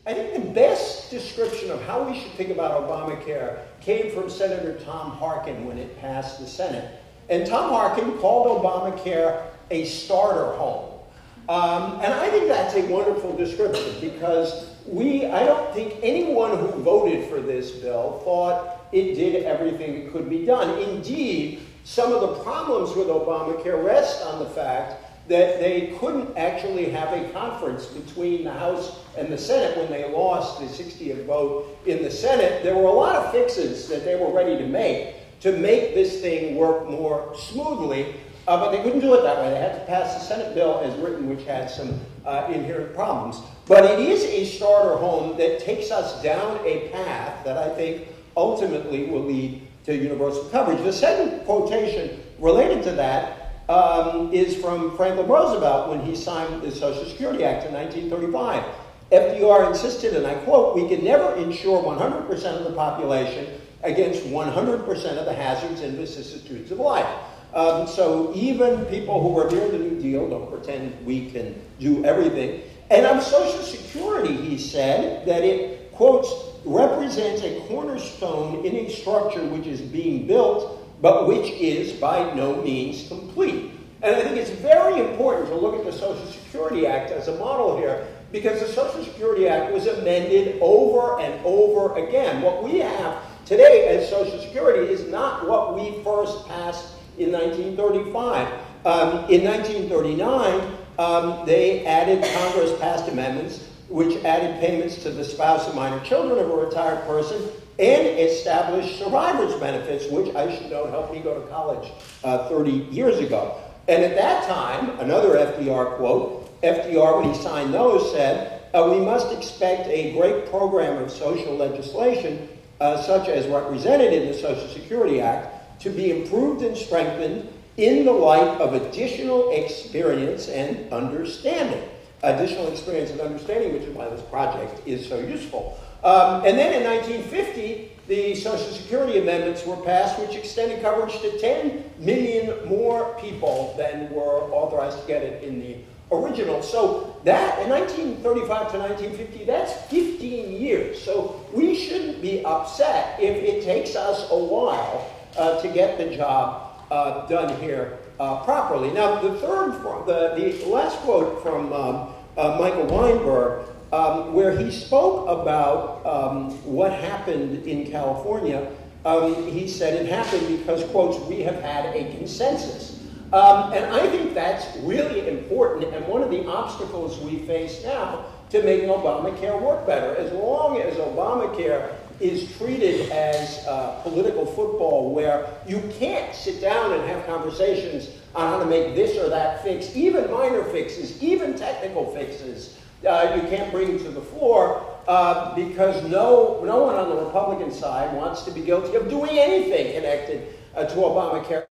I think the best description of how we should think about Obamacare came from Senator Tom Harkin when it passed the Senate. And Tom Harkin called Obamacare a starter home. And I think that's a wonderful description because I don't think anyone who voted for this bill thought it did everything that could be done. Indeed, some of the problems with Obamacare rest on the fact that they couldn't actually have a conference between the House and the Senate when they lost the 60th vote in the Senate. There were a lot of fixes that they were ready to make this thing work more smoothly, but they couldn't do it that way. They had to pass the Senate bill as written, which had some inherent problems. But it is a starter home that takes us down a path that I think ultimately will lead to universal coverage. The second quotation related to that is from Franklin Roosevelt when he signed the Social Security Act in 1935. FDR insisted, and I quote, "We can never insure 100% of the population against 100% of the hazards and vicissitudes of life." So even people who revere the New Deal don't pretend we can do everything. And on Social Security, he said that it, quotes, "represents a cornerstone in a structure which is being built, but which is by no means complete." And I think it's very important to look at the Social Security Act as a model here, because the Social Security Act was amended over and over again. What we have today as Social Security is not what we first passed in 1935. In 1939, Congress passed amendments which added payments to the spouse and minor children of a retired person and established survivors' benefits, which I should note helped me go to college 30 years ago. And at that time, another FDR quote, FDR, when he signed those, said, "We must expect a great program of social legislation, such as represented in the Social Security Act, to be improved and strengthened in the light of additional experience and understanding." Additional experience and understanding, which is why this project is so useful. And then in 1950, the Social Security amendments were passed, which extended coverage to 10 million more people than were authorized to get it in the original. So that, in 1935 to 1950, that's 15 years. So we shouldn't be upset if it takes us a while to get the job done here properly. Now, the last quote from Michael Weinberg, where he spoke about what happened in California, he said it happened because, quotes, "we have had a consensus." And I think that's really important and one of the obstacles we face now to making Obamacare work better. As long as Obamacare is treated as political football where you can't sit down and have conversations on how to make this or that fix, even minor fixes, even technical fixes, you can't bring to the floor because no one on the Republican side wants to be guilty of doing anything connected to Obamacare.